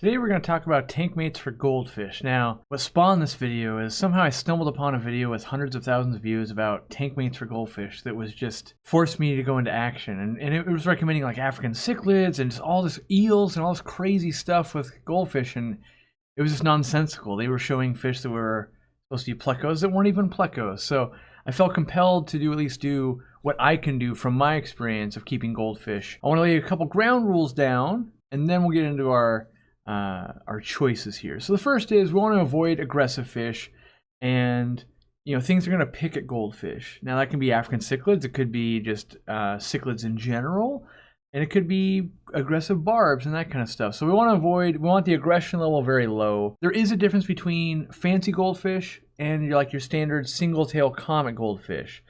Today we're going to talk about tank mates for goldfish. Now, what spawned this video is somehow I stumbled upon a video with hundreds of thousands of views about tank mates for goldfish that was just forced me to go into action. And it was recommending like African cichlids and just all this eels and all this crazy stuff with goldfish, and it was just nonsensical. They were showing fish that were supposed to be plecos that weren't even plecos. So I felt compelled to at least do what I can do from my experience of keeping goldfish. I want to lay a couple ground rules down, and then we'll get into our choices here. So the first is we want to avoid aggressive fish, and things are going to pick at goldfish. Now that can be African cichlids, it could be just cichlids in general, and it could be aggressive barbs and that kind of stuff. So we want the aggression level very low. There is a difference between fancy goldfish and your standard single tail comet goldfish.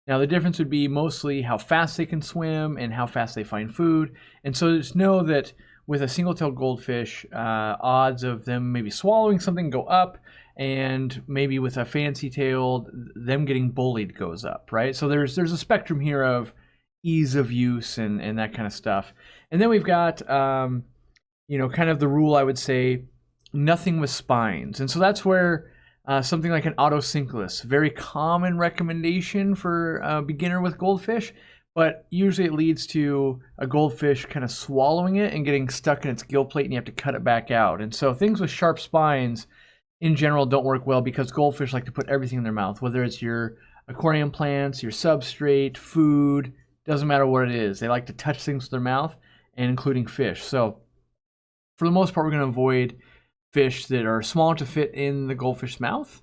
Now the difference would be mostly how fast they can swim and how fast they find food. And so just know that with a single-tailed goldfish, odds of them maybe swallowing something go up, and maybe with a fancy-tailed, them getting bullied goes up, right? So there's a spectrum here of ease of use and that kind of stuff. And then we've got, kind of the rule, I would say, nothing with spines. And so that's where something like an autosynclus, very common recommendation for a beginner with goldfish, but usually it leads to a goldfish kind of swallowing it and getting stuck in its gill plate, and you have to cut it back out. And so things with sharp spines in general don't work well because goldfish like to put everything in their mouth, whether it's your aquarium plants, your substrate, food, doesn't matter what it is. They like to touch things with their mouth, and including fish. So for the most part, we're going to avoid fish that are small enough to fit in the goldfish's mouth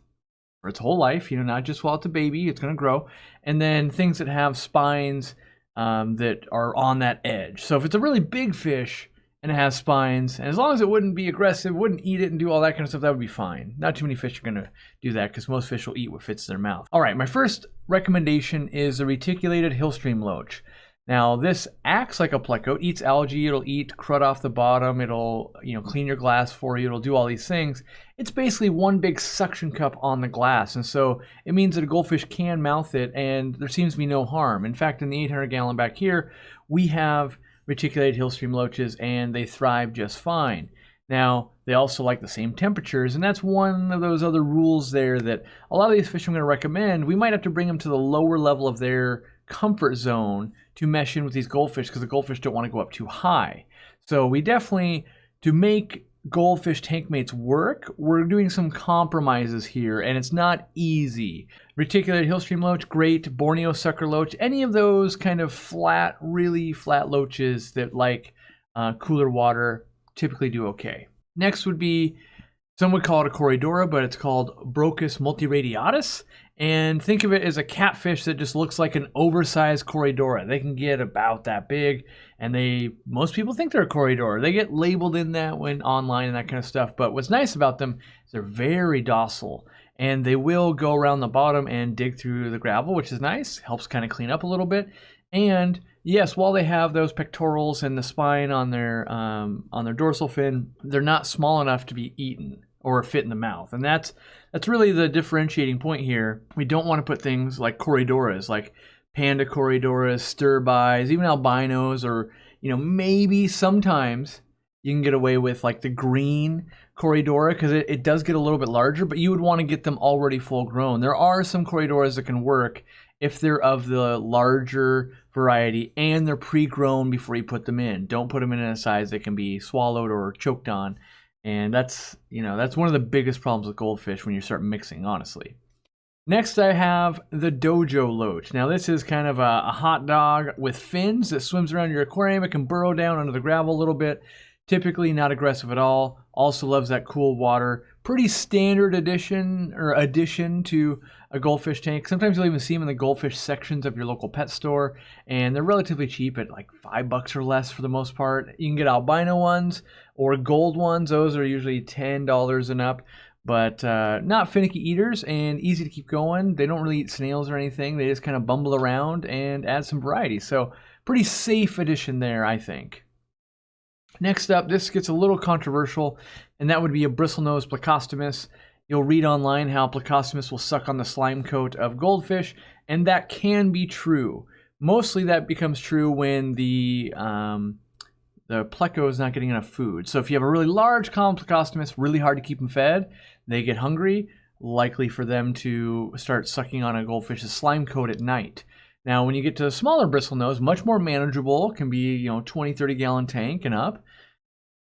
for its whole life, not just while it's a baby, it's going to grow. And then things that have spines that are on that edge. So if it's a really big fish and it has spines, and as long as it wouldn't be aggressive, wouldn't eat it and do all that kind of stuff, that would be fine. Not too many fish are going to do that because most fish will eat what fits their mouth. All right, my first recommendation is the reticulated HILLSTREAM loach. Now this acts like a pleco, eats algae, it'll eat crud off the bottom, it'll clean your glass for you, it'll do all these things. It's basically one big suction cup on the glass, and so it means that a goldfish can mouth it and there seems to be no harm. In fact, in the 800 gallon back here, we have reticulated HILLSTREAM loaches and they thrive just fine. Now, they also like the same temperatures, and that's one of those other rules there that a lot of these fish I'm going to recommend, we might have to bring them to the lower level of their comfort zone to mesh in with these goldfish because the goldfish don't want to go up too high. So we definitely, to make goldfish tank mates work, we're doing some compromises here, and it's not easy. Reticulated HILLSTREAM loach, great. Borneo sucker loach, any of those kind of flat, really flat loaches that like cooler water typically do okay. Next would be, some would call it a Corydoras, but it's called BROCHIS multiradiatus. And think of it as a catfish that just looks like an oversized Corydoras. They can get about that big, and most people think they're a Corydoras. They get labeled in that when online and that kind of stuff. But what's nice about them is they're very docile, and they will go around the bottom and dig through the gravel, which is nice. Helps kind of clean up a little bit. And yes, while they have those pectorals and the spine on their dorsal fin, they're not small enough to be eaten or fit in the mouth. And that's really the differentiating point here. We don't want to put things like Corydoras, like panda Corydoras, sterbies, even albinos, or maybe sometimes you can get away with like the green Corydoras because it does get a little bit larger, but you would want to get them already full grown. There are some Corydoras that can work if they're of the larger variety and they're pre-grown before you put them in. Don't put them in a size that can be swallowed or choked on. And that's one of the biggest problems with goldfish when you start mixing, honestly. Next, I have the DOJO loach. Now, this is kind of a hot dog with fins that swims around your aquarium. It can burrow down under the gravel a little bit. Typically not aggressive at all. Also loves that cool water. Pretty standard addition to a goldfish tank. Sometimes you'll even see them in the goldfish sections of your local pet store, and they're relatively cheap at like $5 or less for the most part. You can get albino ones or gold ones. Those are usually $10 and up, but not finicky eaters and easy to keep going. They don't really eat snails or anything. They just kind of bumble around and add some variety. So pretty safe addition there, I think. Next up, this gets a little controversial, and that would be a bristlenose plecostomus. You'll read online how plecostomus will suck on the slime coat of goldfish, and that can be true. Mostly that becomes true when the the pleco is not getting enough food. So if you have a really large common plecostomus, really hard to keep them fed, they get hungry, likely for them to start sucking on a goldfish's slime coat at night. Now, when you get to a smaller bristlenose, much more manageable, can be 20, 30 gallon tank and up.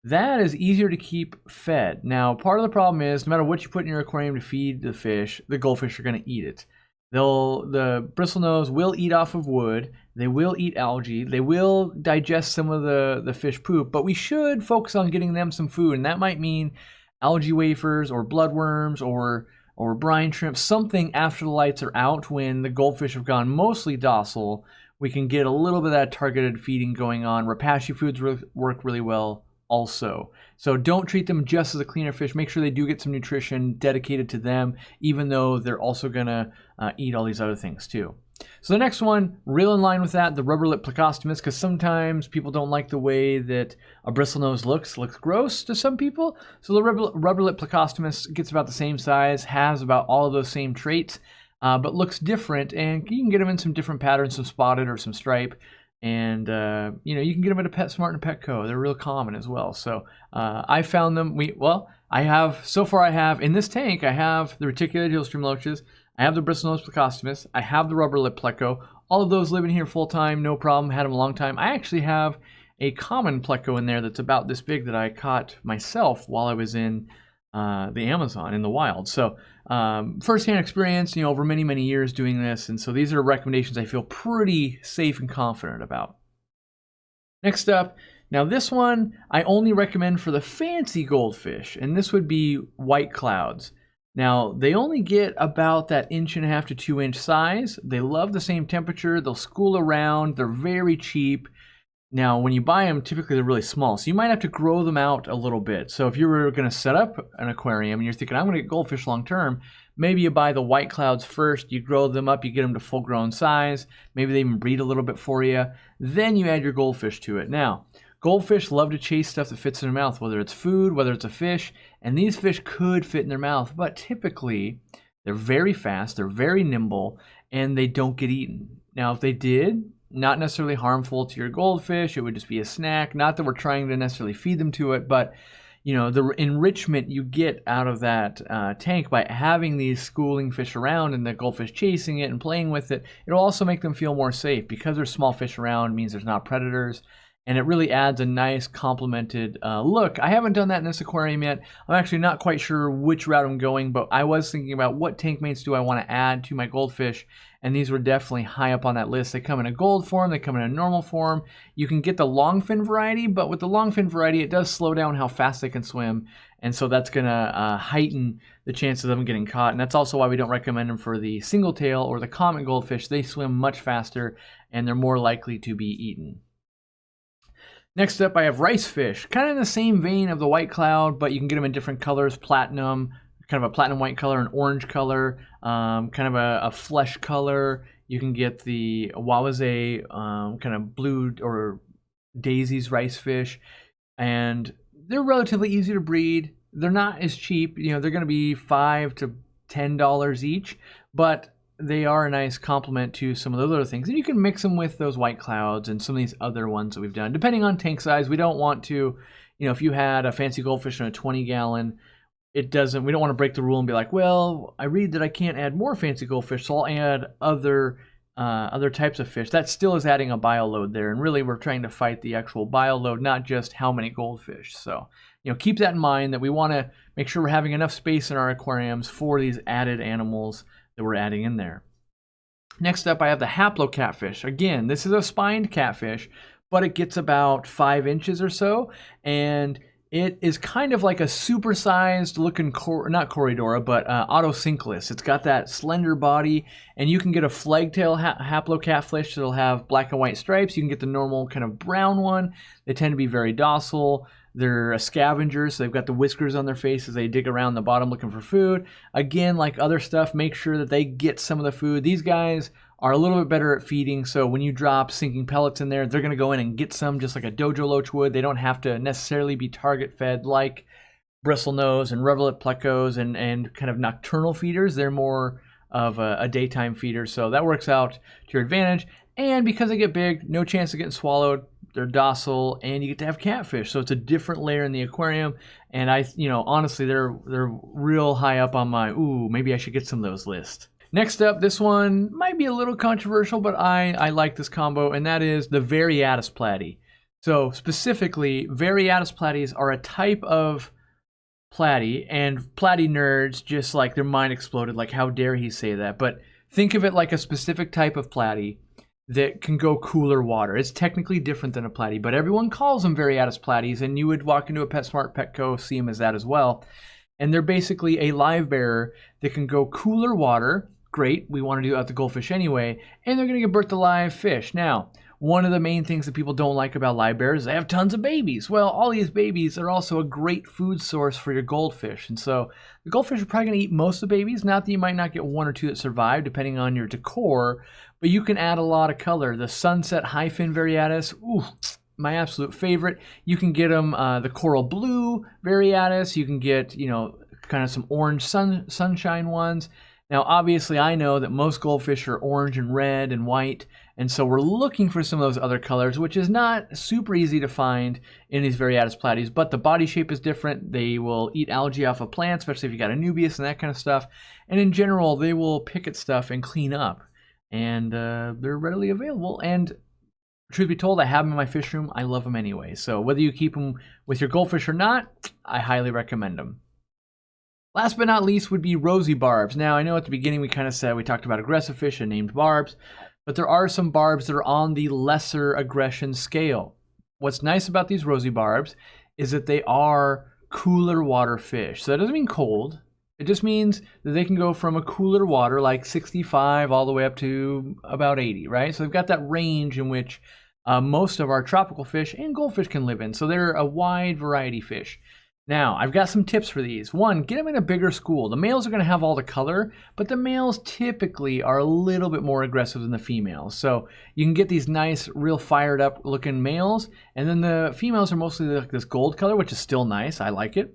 That is easier to keep fed. Now, part of the problem is no matter what you put in your aquarium to feed the fish, the goldfish are going to eat it. The bristlenose will eat off of wood. They will eat algae. They will digest some of the fish poop, but we should focus on getting them some food, and that might mean algae wafers or bloodworms or brine shrimp, something after the lights are out when the goldfish have gone mostly docile. We can get a little bit of that targeted feeding going on. Rapashi foods work really well also. So don't treat them just as a cleaner fish. Make sure they do get some nutrition dedicated to them, even though they're also going to eat all these other things too. So the next one, real in line with that, the rubber-lip plecostomus, because sometimes people don't like the way that a bristlenose looks gross to some people. So the rubber-lip plecostomus gets about the same size, has about all of those same traits, but looks different, and you can get them in some different patterns, some spotted or some stripe. And, you can get them at a PetSmart and a Petco. They're real common as well. So I found them. I have, in this tank, I have the reticulated HILLSTREAM loaches. I have the bristlenose plecostomus. I have the rubber lip pleco. All of those live in here full time, no problem. Had them a long time. I actually have a common pleco in there that's about this big that I caught myself while I was in the Amazon in the wild. So first-hand experience, over many, many years doing this. And so these are recommendations I feel pretty safe and confident about. Next up, now this one I only recommend for the fancy goldfish, and this would be white clouds. Now, they only get about that 1.5 to 2 inch size. They love the same temperature. They'll school around. They're very cheap. Now, when you buy them, typically they're really small, so you might have to grow them out a little bit. So if you were going to set up an aquarium and you're thinking, I'm going to get goldfish long term, maybe you buy the white clouds first, you grow them up, you get them to full grown size, maybe they even breed a little bit for you, then you add your goldfish to it. Now, goldfish love to chase stuff that fits in their mouth, whether it's food, whether it's a fish, and these fish could fit in their mouth, but typically they're very fast, they're very nimble, and they don't get eaten. Now, if they did, not necessarily harmful to your goldfish, it would just be a snack. Not that we're trying to necessarily feed them to it, but the enrichment you get out of that tank by having these schooling fish around and the goldfish chasing it and playing with it, it'll also make them feel more safe. Because there's small fish around means there's not predators, and it really adds a nice complemented look. I haven't done that in this aquarium yet. I'm actually not quite sure which route I'm going, but I was thinking about what tank mates do I want to add to my goldfish, and these were definitely high up on that list. They come in a gold form, they come in a normal form. You can get the longfin variety, but with the longfin variety, it does slow down how fast they can swim, and so that's going to heighten the chances of them getting caught, and that's also why we don't recommend them for the single tail or the common goldfish. They swim much faster, and they're more likely to be eaten. Next up, I have rice fish, kind of in the same vein of the white cloud, but you can get them in different colors, platinum, kind of a platinum white color, an orange color, kind of a flesh color. You can get the Wawase kind of blue or daisies rice fish, and they're relatively easy to breed. They're not as cheap. They're going to be $5 to $10 each, but they are a nice complement to some of those other things. And you can mix them with those white clouds and some of these other ones that we've done. Depending on tank size, we don't want to, if you had a fancy goldfish in a 20-gallon, we don't want to break the rule and be like, well, I read that I can't add more fancy goldfish, so I'll add other types of fish. That still is adding a bio load there. And really, we're trying to fight the actual bio load, not just how many goldfish. So, keep that in mind, that we want to make sure we're having enough space in our aquariums for these added animals that we're adding in there. Next up, I have the HOPLO catfish. Again, this is a spined catfish, but it gets about 5 inches or so, and it is kind of like a supersized looking, not Corridora, but Autosynclus. It's got that slender body, and you can get a flagtail HOPLO catfish that'll have black and white stripes. You can get the normal kind of brown one. They tend to be very docile. They're a scavenger, so they've got the whiskers on their face as they dig around the bottom looking for food. Again, like other stuff, make sure that they get some of the food. These guys are a little bit better at feeding, so when you drop sinking pellets in there, they're going to go in and get some just like a DOJO loach would. They don't have to necessarily be target fed like bristlenose and rubber-lip plecos and kind of nocturnal feeders. They're more of a daytime feeder, so that works out to your advantage. And because they get big, no chance of getting swallowed. they're docile, and you get to have catfish. So it's a different layer in the aquarium. And honestly, they're real high up on my, ooh, maybe I should get some of those list. Next up, this one might be a little controversial, but I like this combo, and that is the VARIATUS platy. So specifically, VARIATUS platies are a type of platy, and platy nerds just like their mind exploded, like how dare he say that. But think of it like a specific type of platy that can go cooler water. It's technically different than a platy, but everyone calls them VARIATUS platies, and you would walk into a PetSmart, Petco, see them as that as well. And they're basically a live bearer that can go cooler water. Great, we want to do that with the goldfish anyway, and they're going to give birth to live fish. Now, one of the main things that people don't like about live bears is they have tons of babies. Well, all these babies are also a great food source for your goldfish, and so the goldfish are probably going to eat most of the babies. Not that you might not get one or two that survive, depending on your decor, but you can add a lot of color. The sunset hyphen VARIATUS, ooh, my absolute favorite. You can get them the coral blue VARIATUS. You can get, kind of some orange sunshine ones. Now, obviously, I know that most goldfish are orange and red and white, and so we're looking for some of those other colors, which is not super easy to find in these VARIATUS platies, but the body shape is different. They will eat algae off of plants, especially if you got a nubius and that kind of stuff, and in general, they will pick at stuff and clean up, and they're readily available, and truth be told, I have them in my fish room. I love them anyway, so whether you keep them with your goldfish or not, I highly recommend them. Last but not least would be ROSY barbs. Now, I know at the beginning we kind of said we talked about aggressive fish and named barbs, but there are some barbs that are on the lesser aggression scale. What's nice about these ROSY barbs is that they are cooler water fish. So that doesn't mean cold. It just means that they can go from a cooler water like 65 all the way up to about 80, right? So they've got that range in which most of our tropical fish and goldfish can live in. So they're a wide variety fish. Now, I've got some tips for these. One, get them in a bigger school. The males are going to have all the color, but the males typically are a little bit more aggressive than the females. So you can get these nice, real fired up looking males, and then the females are mostly like this gold color, which is still nice. I like it.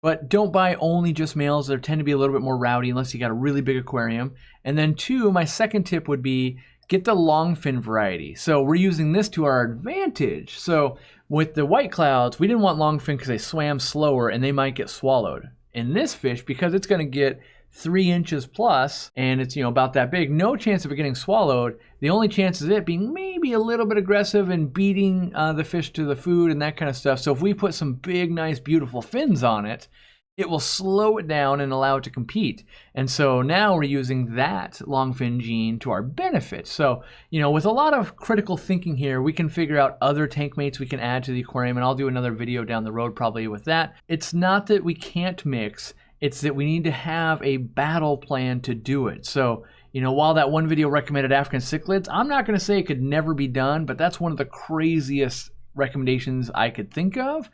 But don't buy only just males. They tend to be a little bit more rowdy unless you got a really big aquarium. And then two, my second tip would be get the long fin variety. So we're using this to our advantage. So with the white clouds, we didn't want long fin because they swam slower and they might get swallowed. In this fish, because it's going to get 3 inches plus and it's about that big, no chance of it getting swallowed. The only chance is it being maybe a little bit aggressive and beating the fish to the food and that kind of stuff. So if we put some big, nice, beautiful fins on it, it will slow it down and allow it to compete. And so now we're using that long fin gene to our benefit. So, with a lot of critical thinking here, we can figure out other tank mates we can add to the aquarium, and I'll do another video down the road probably with that. It's not that we can't mix, it's that we need to have a battle plan to do it. So, while that one video recommended African cichlids, I'm not going to say it could never be done, but that's one of the craziest recommendations I could think of.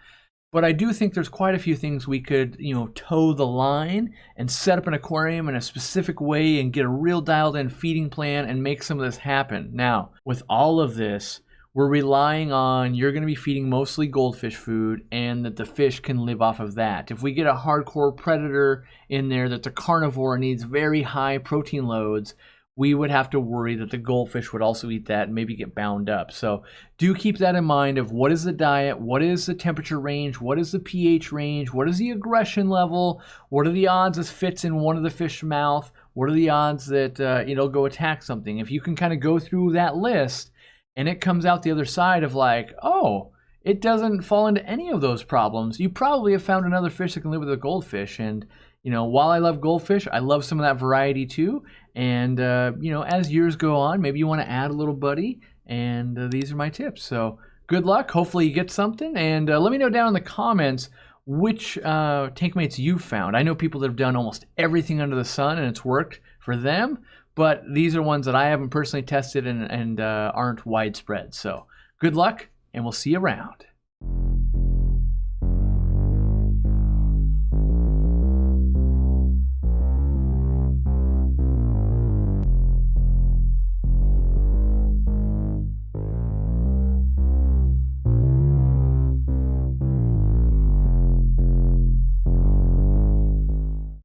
But I do think there's quite a few things we could, toe the line and set up an aquarium in a specific way and get a real dialed in feeding plan and make some of this happen. Now, with all of this, we're relying on you're going to be feeding mostly goldfish food and that the fish can live off of that. If we get a hardcore predator in there that's a carnivore and needs very high protein loads, we would have to worry that the goldfish would also eat that and maybe get bound up. So do keep that in mind of what is the diet, what is the temperature range, what is the pH range, what is the aggression level, what are the odds this fits in one of the fish's mouth, what are the odds that it'll go attack something. If you can kind of go through that list and it comes out the other side of like, oh, it doesn't fall into any of those problems, you probably have found another fish that can live with a goldfish. And while I love goldfish, I love some of that variety too. And, as years go on, maybe you want to add a little buddy. And these are my tips. So good luck. Hopefully you get something. And let me know down in the comments which tank mates you've found. I know people that have done almost everything under the sun and it's worked for them. But these are ones that I haven't personally tested and aren't widespread. So good luck, and we'll see you around.